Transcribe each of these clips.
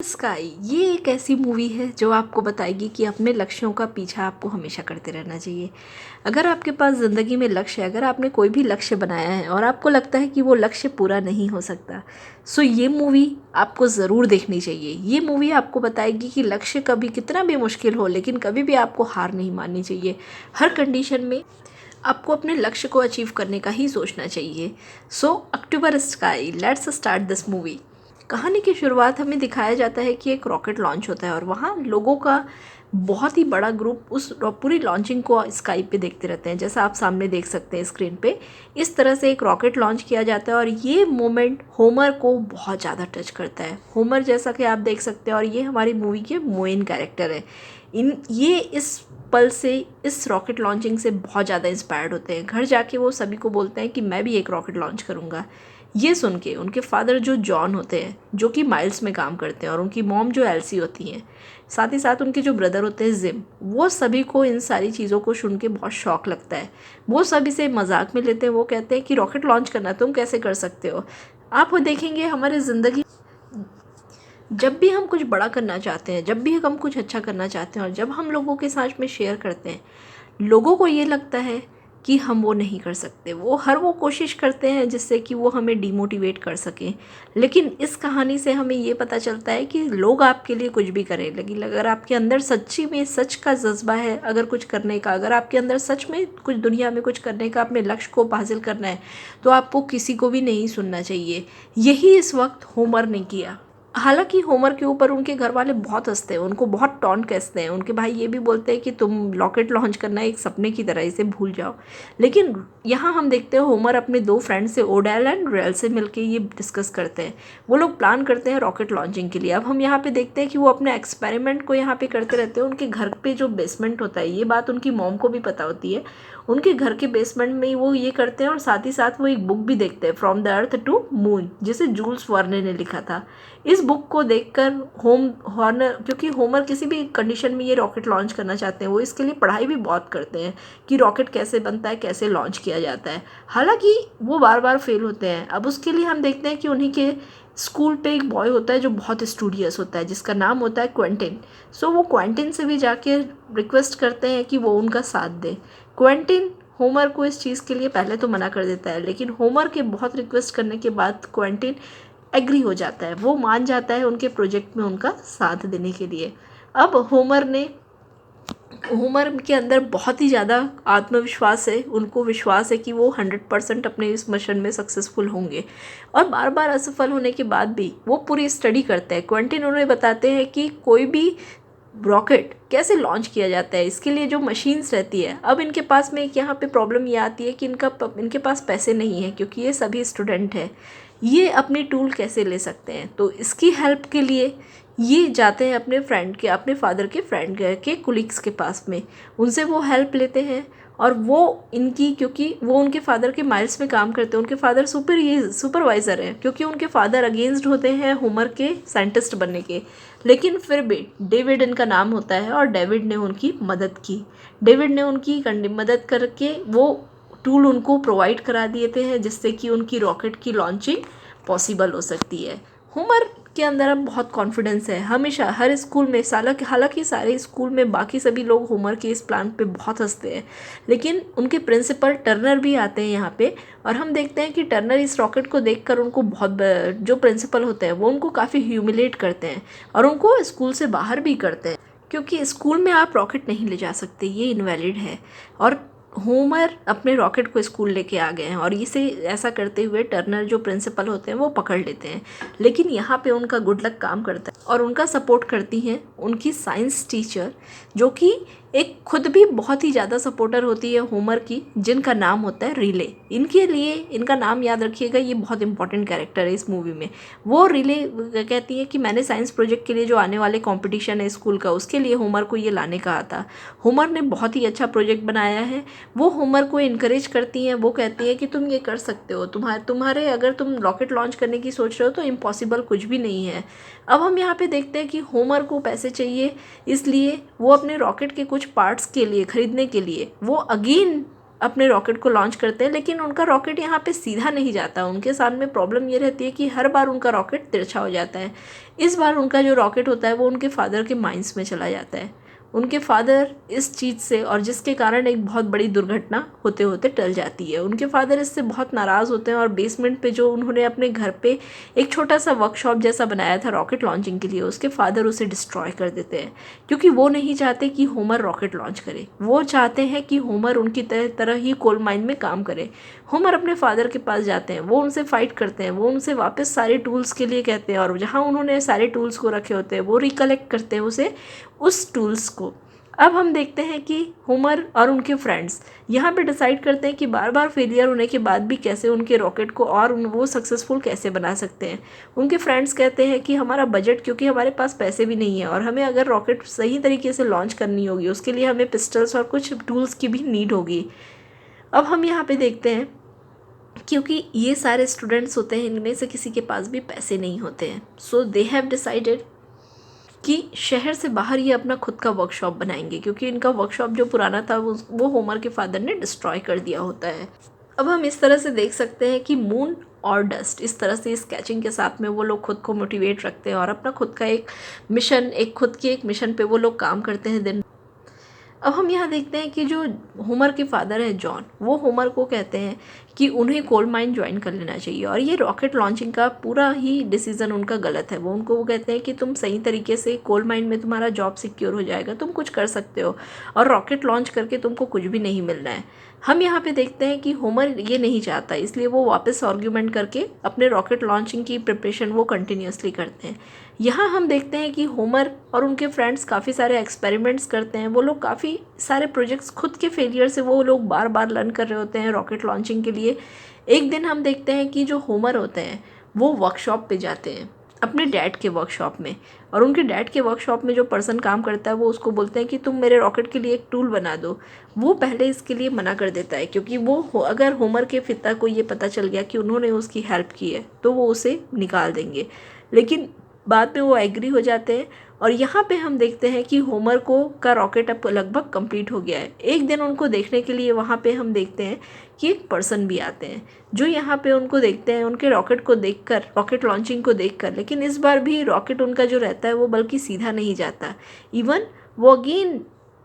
Sky ये एक ऐसी मूवी है जो आपको बताएगी कि अपने लक्ष्यों का पीछा आपको हमेशा करते रहना चाहिए। अगर आपके पास ज़िंदगी में लक्ष्य है, अगर आपने कोई भी लक्ष्य बनाया है और आपको लगता है कि वो लक्ष्य पूरा नहीं हो सकता, सो ये मूवी आपको ज़रूर देखनी चाहिए। ये मूवी आपको बताएगी कि लक्ष्य कभी कितना भी मुश्किल हो, लेकिन कभी भी आपको हार नहीं माननी चाहिए। हर कंडीशन में आपको अपने लक्ष्य को अचीव करने का ही सोचना चाहिए। So October Sky, let's start this movie. कहानी की शुरुआत हमें दिखाया जाता है कि एक रॉकेट लॉन्च होता है और वहाँ लोगों का बहुत ही बड़ा ग्रुप उस पूरी लॉन्चिंग को स्काई पे देखते रहते हैं। जैसा आप सामने देख सकते हैं स्क्रीन पे, इस तरह से एक रॉकेट लॉन्च किया जाता है और ये मोमेंट होमर को बहुत ज़्यादा टच करता है। होमर, जैसा कि आप देख सकते हैं, और ये हमारी मूवी के मेन कैरेक्टर है। ये इस पल से, इस रॉकेट लॉन्चिंग से बहुत ज़्यादा इंस्पायर्ड होते हैं। घर जाके वो सभी को बोलते हैं कि मैं भी एक रॉकेट लॉन्च करूँगा। ये सुन के उनके फादर जो जॉन होते हैं, जो कि माइल्स में काम करते हैं, और उनकी मॉम जो एल्सी होती हैं, साथ ही साथ उनके जो ब्रदर होते हैं जिम, वो सभी को इन सारी चीज़ों को सुन के बहुत शौक लगता है। वो सभी से मजाक में लेते हैं। वो कहते हैं कि रॉकेट लॉन्च करना तुम कैसे कर सकते हो। आप वो देखेंगे हमारी ज़िंदगी, जब भी हम कुछ बड़ा करना चाहते हैं, जब भी हम कुछ अच्छा करना चाहते हैं और जब हम लोगों के साथ में शेयर करते हैं, लोगों को ये लगता है कि हम वो नहीं कर सकते। वो कोशिश करते हैं जिससे कि वो हमें डिमोटिवेट कर सकें। लेकिन इस कहानी से हमें ये पता चलता है कि लोग आपके लिए कुछ भी करें, लेकिन अगर आपके अंदर सच्ची में सच का जज्बा है, अगर कुछ करने का, अगर आपके अंदर सच में कुछ दुनिया में कुछ करने का, अपने लक्ष्य को हासिल करना है, तो आपको किसी को भी नहीं सुनना चाहिए। यही इस वक्त होमर ने किया। हालांकि होमर के ऊपर उनके घर वाले बहुत हंसते हैं, उनको बहुत टॉन्ट कसते हैं। उनके भाई ये भी बोलते हैं कि तुम रॉकेट लॉन्च करना एक सपने की तरह, इसे भूल जाओ। लेकिन यहाँ हम देखते हैं होमर अपने दो फ्रेंड से, ओडेल एंड रेल से मिलकर ये डिस्कस करते हैं। वो लोग प्लान करते हैं रॉकेट लॉन्चिंग के लिए। अब हम यहाँ पे देखते हैं कि वो अपने एक्सपेरिमेंट को यहाँ पे करते रहते हैं। उनके घर पे जो बेसमेंट होता है, ये बात उनकी मॉम को भी पता होती है। उनके घर के बेसमेंट में ही वो ये करते हैं और साथ ही साथ वो एक बुक भी देखते हैं, from the earth to moon, जिसे जूल्स वर्ने ने लिखा था। इस बुक को देखकर हॉर्नर, क्योंकि होमर किसी भी कंडीशन में ये रॉकेट लॉन्च करना चाहते हैं, वो इसके लिए पढ़ाई भी बहुत करते हैं कि रॉकेट कैसे बनता है, कैसे लॉन्च किया जाता है। हालांकि वो बार बार फेल होते हैं। अब उसके लिए हम देखते हैं कि उन्हीं के स्कूल पे एक बॉय होता है जो बहुत स्टूडियस होता है, जिसका नाम होता है क्वेंटिन। सो वो क्वेंटिन से भी जाके रिक्वेस्ट करते हैं कि वो उनका साथ दे। क्वेंटिन होमर को इस चीज़ के लिए पहले तो मना कर देता है, लेकिन होमर के बहुत रिक्वेस्ट करने के बाद क्वेंटिन एग्री हो जाता है। वो मान जाता है उनके प्रोजेक्ट में उनका साथ देने के लिए। अब होमर के अंदर बहुत ही ज़्यादा आत्मविश्वास है। उनको विश्वास है कि वो 100% अपने इस मिशन में सक्सेसफुल होंगे। और बार बार असफल होने के बाद भी वो पूरी स्टडी करते हैं। क्वेंटिन उन्हें बताते हैं कि कोई भी रॉकेट कैसे लॉन्च किया जाता है, इसके लिए जो मशीन्स रहती है। अब इनके पास में एक यहाँ पे प्रॉब्लम ये आती है कि इनके पास पैसे नहीं है, क्योंकि ये सभी स्टूडेंट हैं। ये अपनी टूल कैसे ले सकते हैं, तो इसकी हेल्प के लिए ये जाते हैं अपने फादर के फ्रेंड के कुलीग्स के पास में। उनसे वो हेल्प लेते हैं और क्योंकि वो उनके फादर के माइल्स में काम करते हैं। उनके फादर सुपरवाइज़र हैं, क्योंकि उनके फादर अगेंस्ट होते हैं होमर के साइंटिस्ट बनने के। लेकिन फिर भी डेविड इनका नाम होता है और डेविड ने उनकी मदद की। डेविड ने उनकी मदद करके वो टूल उनको प्रोवाइड करा दिए थे, जिससे कि उनकी रॉकेट की लॉन्चिंग पॉसिबल हो सकती है। होमर के अंदर अब बहुत कॉन्फिडेंस है। हमेशा हर स्कूल में हालांकि सारे स्कूल में बाकी सभी लोग होमर के इस प्लान पे बहुत हंसते हैं, लेकिन उनके प्रिंसिपल टर्नर भी आते हैं यहाँ पे। और हम देखते हैं कि टर्नर इस रॉकेट को देखकर उनको जो प्रिंसिपल होते हैं वो उनको काफ़ी ह्यूमिलेट करते हैं और उनको स्कूल से बाहर भी करते हैं, क्योंकि स्कूल में आप रॉकेट नहीं ले जा सकते, ये इनवैलिड है। और होमर अपने रॉकेट को स्कूल लेके आ गए हैं और इसे ऐसा करते हुए टर्नर जो प्रिंसिपल होते हैं वो पकड़ लेते हैं। लेकिन यहाँ पे उनका गुड लक काम करता है और उनका सपोर्ट करती हैं उनकी साइंस टीचर, जो कि एक खुद भी बहुत ही ज़्यादा सपोर्टर होती है होमर की, जिनका नाम होता है रिले। इनके लिए इनका नाम याद रखिएगा, ये बहुत इंपॉर्टेंट कैरेक्टर है इस मूवी में। वो रिले कहती है कि मैंने साइंस प्रोजेक्ट के लिए जो आने वाले कंपटीशन है स्कूल का, उसके लिए होमर को ये लाने कहा था। होमर ने बहुत ही अच्छा प्रोजेक्ट बनाया है। वो होमर को इनकरेज करती हैं। वो कहती है कि तुम ये कर सकते हो, तुम्हारे अगर तुम रॉकेट लॉन्च करने की सोच रहे हो तो इम्पॉसिबल कुछ भी नहीं है। अब हम यहाँ पे देखते हैं कि होमर को पैसे चाहिए, इसलिए वो अपने रॉकेट के कुछ पार्ट्स के लिए खरीदने के लिए वो अगेन अपने रॉकेट को लॉन्च करते हैं, लेकिन उनका रॉकेट यहाँ पे सीधा नहीं जाता। उनके सामने प्रॉब्लम ये रहती है कि हर बार उनका रॉकेट तिरछा हो जाता है। इस बार उनका जो रॉकेट होता है वो उनके फादर के माइंस में चला जाता है। उनके फादर इस चीज़ से, और जिसके कारण एक बहुत बड़ी दुर्घटना होते होते टल जाती है। उनके फादर इससे बहुत नाराज़ होते हैं और बेसमेंट पे जो उन्होंने अपने घर पे एक छोटा सा वर्कशॉप जैसा बनाया था रॉकेट लॉन्चिंग के लिए, उसके फादर उसे डिस्ट्रॉय कर देते हैं, क्योंकि वो नहीं चाहते कि होमर रॉकेट लॉन्च करे। वो चाहते हैं कि होमर उनकी तरह ही कोल माइन में काम करे। होमर अपने फादर के पास जाते हैं, वो उनसे फाइट करते हैं, वो उनसे वापस सारे टूल्स के लिए कहते हैं, और जहाँ उन्होंने सारे टूल्स को रखे होते हैं वो रिकलेक्ट करते हैं उस टूल्स को। अब हम देखते हैं कि होमर और उनके फ्रेंड्स यहाँ पे डिसाइड करते हैं कि बार बार फेलियर होने के बाद भी कैसे उनके रॉकेट को और वो सक्सेसफुल कैसे बना सकते हैं। उनके फ्रेंड्स कहते हैं कि हमारा बजट, क्योंकि हमारे पास पैसे भी नहीं है और हमें अगर रॉकेट सही तरीके से लॉन्च करनी होगी उसके लिए हमें पिस्टल्स और कुछ टूल्स की भी नीड होगी। अब हम यहाँ पे देखते हैं, क्योंकि ये सारे स्टूडेंट्स होते हैं, इनमें से किसी के पास भी पैसे नहीं होते हैं, सो दे हैव डिसाइडेड कि शहर से बाहर ये अपना खुद का वर्कशॉप बनाएंगे, क्योंकि इनका वर्कशॉप जो पुराना था वो होमर के फादर ने डिस्ट्रॉय कर दिया होता है। अब हम इस तरह से देख सकते हैं कि मून और डस्ट, इस तरह से स्केचिंग के साथ में वो लोग खुद को मोटिवेट रखते हैं और अपना खुद का एक मिशन, खुद के एक मिशन पे वो लोग काम करते हैं दिन। अब हम यहाँ देखते हैं कि जो होमर के फादर है जॉन, वो होमर को कहते हैं कि उन्हें कोल माइन ज्वाइन कर लेना चाहिए, और ये रॉकेट लॉन्चिंग का पूरा ही डिसीज़न उनका गलत है। वो कहते हैं कि तुम सही तरीके से कोल माइन में तुम्हारा जॉब सिक्योर हो जाएगा, तुम कुछ कर सकते हो, और रॉकेट लॉन्च करके तुमको कुछ भी नहीं मिलना है। हम यहाँ पे देखते हैं कि होमर ये नहीं चाहता, इसलिए वो वापस आर्ग्यूमेंट करके अपने रॉकेट लॉन्चिंग की प्रिपरेशन वो कंटिन्यूसली करते हैं। यहाँ हम देखते हैं कि होमर और उनके फ्रेंड्स काफ़ी सारे एक्सपेरिमेंट्स करते हैं। वो लोग काफ़ी सारे प्रोजेक्ट्स खुद के फेलियर से वो लोग बार बार लर्न कर रहे होते हैं रॉकेट लॉन्चिंग के लिए। एक दिन हम देखते हैं कि जो होमर होते हैं वो वर्कशॉप पे जाते हैं, अपने डैड के वर्कशॉप में, और उनके डैड के वर्कशॉप में जो पर्सन काम करता है वो उसको बोलते हैं कि तुम मेरे रॉकेट के लिए एक टूल बना दो। वो पहले इसके लिए मना कर देता है, क्योंकि अगर होमर के पिता को ये पता चल गया कि उन्होंने उसकी हेल्प की है तो वो उसे निकाल देंगे, लेकिन बाद में वो एग्री हो जाते हैं। और यहाँ पे हम देखते हैं कि होमर का रॉकेट अब लगभग कंप्लीट हो गया है। एक दिन उनको देखने के लिए वहाँ पे हम देखते हैं कि एक पर्सन भी आते हैं, जो यहाँ पे उनको देखते हैं, उनके रॉकेट को देखकर, रॉकेट लॉन्चिंग को देखकर, लेकिन इस बार भी रॉकेट उनका जो रहता है वो बल्कि सीधा नहीं जाता, इवन वो अगेन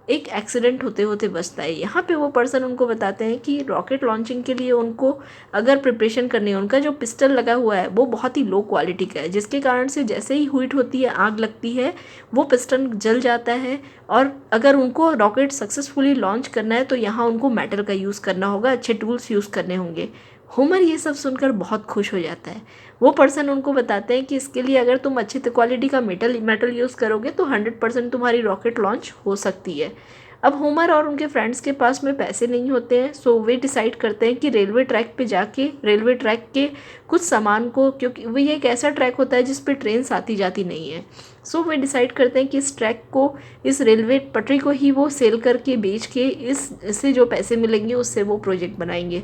एक एक्सीडेंट होते होते बचता है। यहाँ पे वो पर्सन उनको बताते हैं कि रॉकेट लॉन्चिंग के लिए उनको अगर प्रिपरेशन करनी है, उनका जो पिस्टल लगा हुआ है वो बहुत ही लो क्वालिटी का है, जिसके कारण से जैसे ही हीट होती है, आग लगती है, वो पिस्टन जल जाता है। और अगर उनको रॉकेट सक्सेसफुली लॉन्च करना है तो यहाँ उनको मेटल का यूज़ करना होगा, अच्छे टूल्स यूज़ करने होंगे। होमर ये सब सुनकर बहुत खुश हो जाता है। वो पर्सन उनको बताते हैं कि इसके लिए अगर तुम अच्छी क्वालिटी का मेटल यूज़ करोगे तो 100% तुम्हारी रॉकेट लॉन्च हो सकती है। अब होमर और उनके फ्रेंड्स के पास में पैसे नहीं होते हैं, सो वे डिसाइड करते हैं कि रेलवे ट्रैक पे जाके रेलवे ट्रैक के कुछ सामान को, क्योंकि वो ये एक ऐसा ट्रैक होता है जिस पे ट्रेन आती जाती नहीं है, सो वे डिसाइड करते हैं कि इस ट्रैक को, इस रेलवे पटरी को ही वो सेल करके बेच के इससे जो पैसे मिलेंगे उससे वो प्रोजेक्ट बनाएंगे।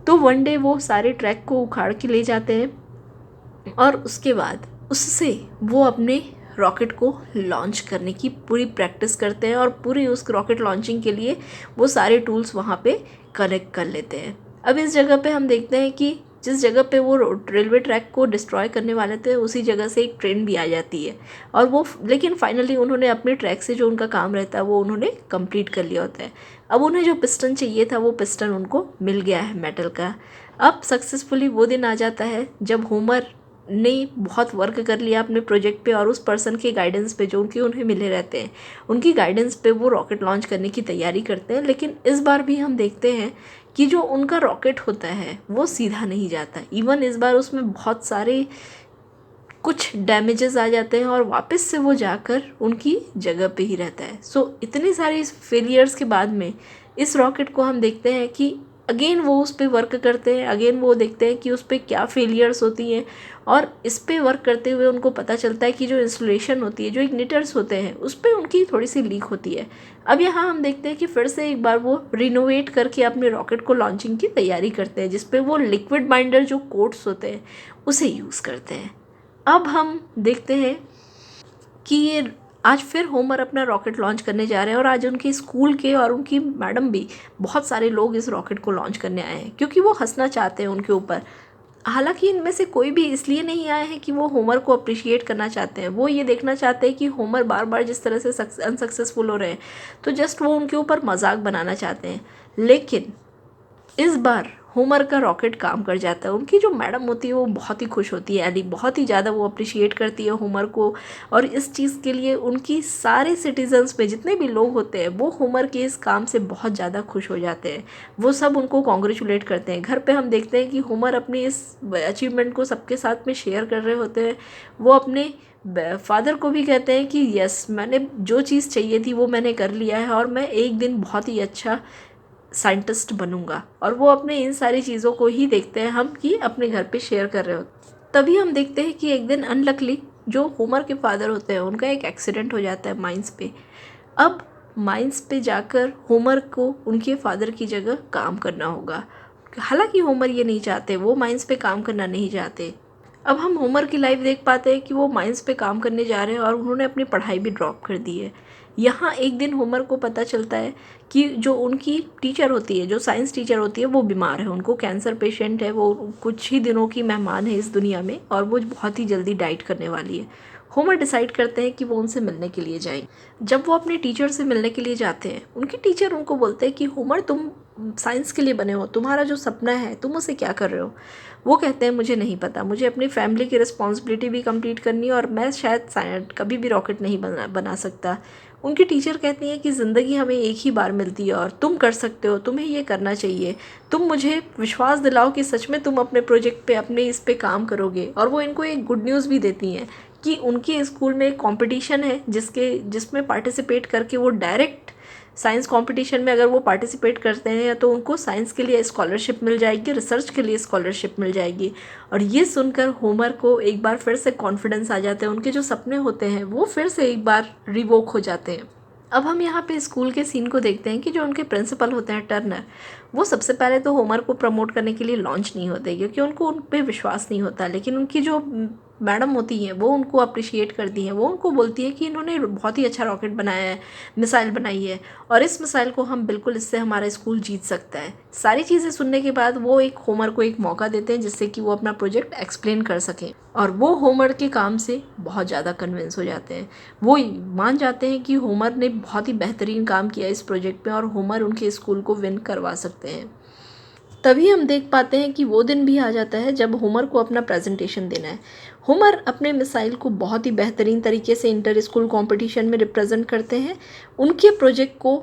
तो वन डे वो सारे ट्रैक को उखाड़ के ले जाते हैं और उसके बाद उससे वो अपने रॉकेट को लॉन्च करने की पूरी प्रैक्टिस करते हैं, और पूरी उस रॉकेट लॉन्चिंग के लिए वो सारे टूल्स वहाँ पे कनेक्ट कर लेते हैं। अब इस जगह पे हम देखते हैं कि जिस जगह पे वो रेलवे ट्रैक को डिस्ट्रॉय करने वाले थे उसी जगह से एक ट्रेन भी आ जाती है, और वो, लेकिन फाइनली उन्होंने अपने ट्रैक से जो उनका काम रहता है वो उन्होंने कंप्लीट कर लिया होता है। अब उन्हें जो पिस्टन चाहिए था वो पिस्टन उनको मिल गया है मेटल का। अब सक्सेसफुली वो दिन आ जाता है जब होमर ने बहुत वर्क कर लिया अपने प्रोजेक्ट पे, और उस पर्सन के गाइडेंस पे जो उन्हें मिले रहते हैं, उनकी गाइडेंस पे वो रॉकेट लॉन्च करने की तैयारी करते हैं। लेकिन इस बार भी हम देखते हैं कि जो उनका रॉकेट होता है वो सीधा नहीं जाता, इवन इस बार उसमें बहुत सारे कुछ डैमेजेस आ जाते हैं और वापस से वो जाकर उनकी जगह पे ही रहता है। सो इतनी सारी फेलियर्स के बाद में इस रॉकेट को हम देखते हैं कि अगेन वो उस पर वर्क करते हैं, अगेन वो देखते हैं कि उस पर क्या फेलियर्स होती हैं, और इस पे वर्क करते हुए उनको पता चलता है कि जो इंस्टॉलेशन होती है, जो इग्निटर्स होते हैं, उस पर उनकी थोड़ी सी लीक होती है। अब यहाँ हम देखते हैं कि फिर से एक बार वो रिनोवेट करके अपने रॉकेट को लॉन्चिंग की तैयारी करते हैं, जिसपे वो लिक्विड बाइंडर जो कोट्स होते हैं उसे यूज़ करते हैं। अब हम देखते हैं कि ये आज फिर होमर अपना रॉकेट लॉन्च करने जा रहे हैं और आज उनके स्कूल के और उनकी मैडम भी बहुत सारे लोग इस रॉकेट को लॉन्च करने आए हैं क्योंकि वो हंसना चाहते हैं उनके ऊपर। हालांकि इनमें से कोई भी इसलिए नहीं आए हैं कि वो होमर को अप्रिशिएट करना चाहते हैं, वो ये देखना चाहते हैं कि होमर बार बार जिस तरह से अनसक्सेसफुल हो रहे हैं तो जस्ट वो उनके ऊपर मजाक बनाना चाहते हैं। लेकिन इस बार होमर का रॉकेट काम कर जाता है। उनकी जो मैडम होती है वो बहुत ही खुश होती है, एली बहुत ही ज़्यादा वो अप्रिशिएट करती है होमर को। और इस चीज़ के लिए उनकी सारे सिटीजन्स में जितने भी लोग होते हैं वो होमर के इस काम से बहुत ज़्यादा खुश हो जाते हैं। वो सब उनको कॉन्ग्रेचुलेट करते हैं। घर पे हम देखते हैं कि होमर अपनी इस अचीवमेंट को सबके साथ में शेयर कर रहे होते हैं। वो अपने फादर को भी कहते हैं कि यस, मैंने जो चीज़ चाहिए थी वो मैंने कर लिया है और मैं एक दिन बहुत ही अच्छा साइंटिस्ट बनूंगा। और वो अपने इन सारी चीज़ों को ही देखते हैं हम कि अपने घर पे शेयर कर रहे होते। तभी हम देखते हैं कि एक दिन अनलकली जो होमर के फादर होते हैं उनका एक एक्सीडेंट हो जाता है माइंस पे। अब माइंस पे जाकर होमर को उनके फादर की जगह काम करना होगा। हालांकि होमर ये नहीं चाहते, वो माइंस पे काम करना नहीं चाहते। अब हम होमर की लाइफ देख पाते हैं कि वो माइंस पे काम करने जा रहे हैं और उन्होंने अपनी पढ़ाई भी ड्रॉप कर दी है। यहाँ एक दिन होमर को पता चलता है कि जो उनकी टीचर होती है, जो साइंस टीचर होती है, वो बीमार है, उनको कैंसर पेशेंट है, वो कुछ ही दिनों की मेहमान है इस दुनिया में और वो बहुत ही जल्दी डाइट करने वाली है। होमर डिसाइड करते हैं कि वो उनसे मिलने के लिए जाएं। जब वो अपने टीचर से मिलने के लिए जाते हैं, उनके टीचर उनको बोलते हैं कि होमर, तुम साइंस के लिए बने हो, तुम्हारा जो सपना है तुम उसे क्या कर रहे हो। वो कहते हैं मुझे नहीं पता, मुझे अपनी फैमिली की रिस्पॉन्सिबिलिटी भी कंप्लीट करनी है और मैं शायद कभी भी रॉकेट नहीं बना सकता। उनकी टीचर कहती हैं कि ज़िंदगी हमें एक ही बार मिलती है और तुम कर सकते हो, तुम्हें ये करना चाहिए। तुम मुझे विश्वास दिलाओ कि सच में तुम अपने प्रोजेक्ट पे, अपने इस पे काम करोगे। और वो इनको एक गुड न्यूज़ भी देती हैं कि उनके स्कूल में एक कॉम्पिटिशन है जिसमें पार्टिसिपेट करके वो डायरेक्ट साइंस कंपटीशन में अगर वो पार्टिसिपेट करते हैं तो उनको साइंस के लिए स्कॉलरशिप मिल जाएगी, रिसर्च के लिए स्कॉलरशिप मिल जाएगी। और ये सुनकर होमर को एक बार फिर से कॉन्फिडेंस आ जाता है, उनके जो सपने होते हैं वो फिर से एक बार रिवोक हो जाते हैं। अब हम यहाँ पे स्कूल के सीन को देखते हैं कि जो उनके प्रिंसिपल होते हैं टर्नर, वो सबसे पहले तो होमर को प्रमोट करने के लिए लॉन्च नहीं होते क्योंकि उनको उन पर विश्वास नहीं होता। लेकिन उनकी जो मैडम होती हैं वो उनको अप्रिशिएट करती हैं। वो उनको बोलती है कि इन्होंने बहुत ही अच्छा रॉकेट बनाया है, मिसाइल बनाई है और इस मिसाइल को हम बिल्कुल, इससे हमारा स्कूल जीत सकता है। सारी चीज़ें सुनने के बाद वो एक होमर को एक मौका देते हैं जिससे कि वो अपना प्रोजेक्ट एक्सप्लेन कर सकें। और वो होमर के काम से बहुत ज़्यादा कन्विंस हो जाते हैं। वो मान जाते हैं कि होमर ने बहुत ही बेहतरीन काम किया इस प्रोजेक्ट पे और होमर उनके स्कूल को विन करवा सकते हैं। तभी हम देख पाते हैं कि वो दिन भी आ जाता है जब होमर को अपना प्रेजेंटेशन देना है। होमर अपने मिसाइल को बहुत ही बेहतरीन तरीके से इंटर स्कूल कॉम्पिटिशन में रिप्रेजेंट करते हैं। उनके प्रोजेक्ट को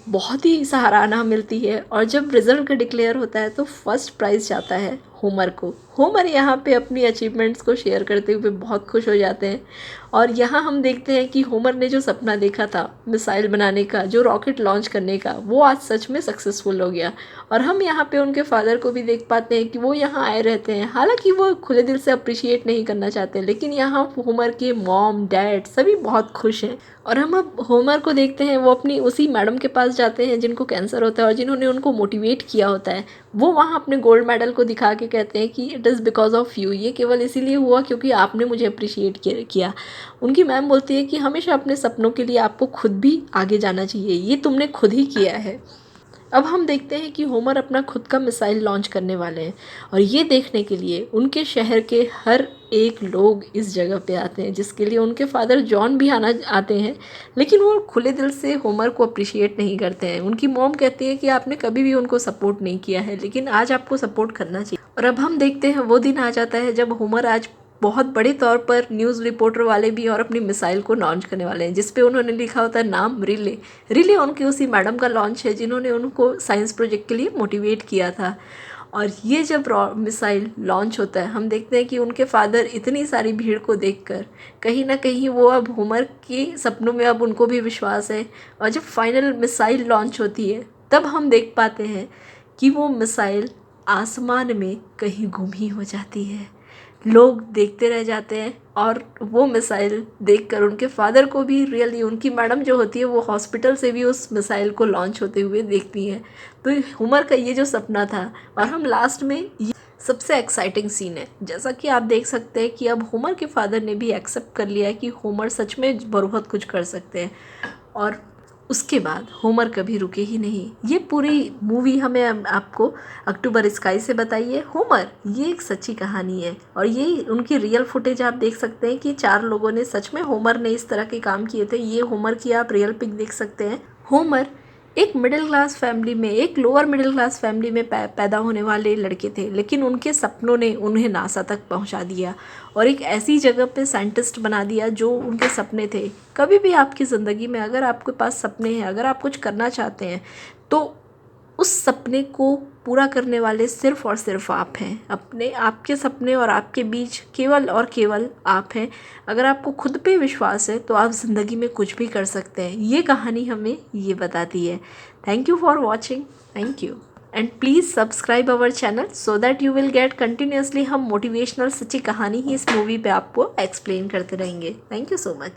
बहुत ही सराहना मिलती है और जब रिज़ल्ट का डिक्लेयर होता है तो फर्स्ट प्राइज़ जाता है होमर को। होमर यहाँ पे अपनी अचीवमेंट्स को शेयर करते हुए बहुत खुश हो जाते हैं। और यहाँ हम देखते हैं कि होमर ने जो सपना देखा था मिसाइल बनाने का, जो रॉकेट लॉन्च करने का, वो आज सच में सक्सेसफुल हो गया। और हम यहाँ पे उनके फादर को भी देख पाते हैं कि वो यहाँ आए रहते हैं। हालांकि वो खुले दिल से अप्रिशिएट नहीं करना चाहते, लेकिन यहाँ होमर के मॉम डैड सभी बहुत खुश हैं। और हम अब होमर को देखते हैं, वो अपनी उसी मैडम के पास जाते हैं जिनको कैंसर होता है और जिन्होंने उनको मोटिवेट किया होता है। वो वहाँ अपने गोल्ड मेडल को दिखा के कहते हैं कि it is because of you, ये केवल इसीलिए हुआ क्योंकि आपने मुझे अप्रिशिएट किया। उनकी मैम बोलती है कि हमेशा अपने सपनों के लिए आपको खुद भी आगे जाना चाहिए, ये तुमने खुद ही किया है। अब हम देखते हैं कि होमर अपना खुद का मिसाइल लॉन्च करने वाले हैं और ये देखने के लिए उनके शहर के हर एक लोग इस जगह पे आते हैं, जिसके लिए उनके फादर जॉन भी आते हैं। लेकिन वो खुले दिल से होमर को अप्रिशिएट नहीं करते हैं। उनकी मॉम कहती है कि आपने कभी भी उनको सपोर्ट नहीं किया है, लेकिन आज आपको सपोर्ट करना चाहिए। और अब हम देखते हैं वो दिन आ जाता है जब होमर आज बहुत बड़े तौर पर न्यूज़ रिपोर्टर वाले भी और अपनी मिसाइल को लॉन्च करने वाले हैं, जिस पे उन्होंने लिखा होता है नाम रिले। रिले उनकी उसी मैडम का लॉन्च है जिन्होंने उनको साइंस प्रोजेक्ट के लिए मोटिवेट किया था। और ये जब मिसाइल लॉन्च होता है, हम देखते हैं कि उनके फादर इतनी सारी भीड़ को देखकर कहीं ना कहीं वो अब होमर के सपनों में अब उनको भी विश्वास है। और जब फाइनल मिसाइल लॉन्च होती है तब हम देख पाते हैं कि वो मिसाइल आसमान में कहीं गुम ही हो जाती है। लोग देखते रह जाते हैं और वो मिसाइल देखकर उनके फादर को भी रियली, उनकी मैडम जो होती है वो हॉस्पिटल से भी उस मिसाइल को लॉन्च होते हुए देखती हैं। तो होमर का ये जो सपना था, और हम लास्ट में सबसे एक्साइटिंग सीन है। जैसा कि आप देख सकते हैं कि अब होमर के फादर ने भी एक्सेप्ट कर लिया है कि होमर सच में बहुत कुछ कर सकते हैं, और उसके बाद होमर कभी रुके ही नहीं। ये पूरी मूवी हमें आपको अक्टूबर स्काई से बताई है। होमर ये एक सच्ची कहानी है, और ये उनकी रियल फुटेज आप देख सकते हैं कि 4 लोगों ने सच में होमर ने इस तरह के काम किए थे। ये होमर की आप रियल पिक देख सकते हैं। होमर एक मिडिल क्लास फैमिली में, एक लोअर मिडिल क्लास फैमिली में पैदा होने वाले लड़के थे, लेकिन उनके सपनों ने उन्हें नासा तक पहुंचा दिया और एक ऐसी जगह पे साइंटिस्ट बना दिया जो उनके सपने थे। कभी भी आपकी ज़िंदगी में अगर आपके पास सपने हैं, अगर आप कुछ करना चाहते हैं, तो उस सपने को पूरा करने वाले सिर्फ़ और सिर्फ आप हैं। आपके सपने और आपके बीच केवल और केवल आप हैं। अगर आपको खुद पे विश्वास है तो आप ज़िंदगी में कुछ भी कर सकते हैं। ये कहानी हमें ये बताती है। Thank you for watching. Thank you and please subscribe our channel so that you will get continuously. हम मोटिवेशनल सच्ची कहानी ही इस मूवी पे आपको एक्सप्लेन करते रहेंगे। Thank you so much.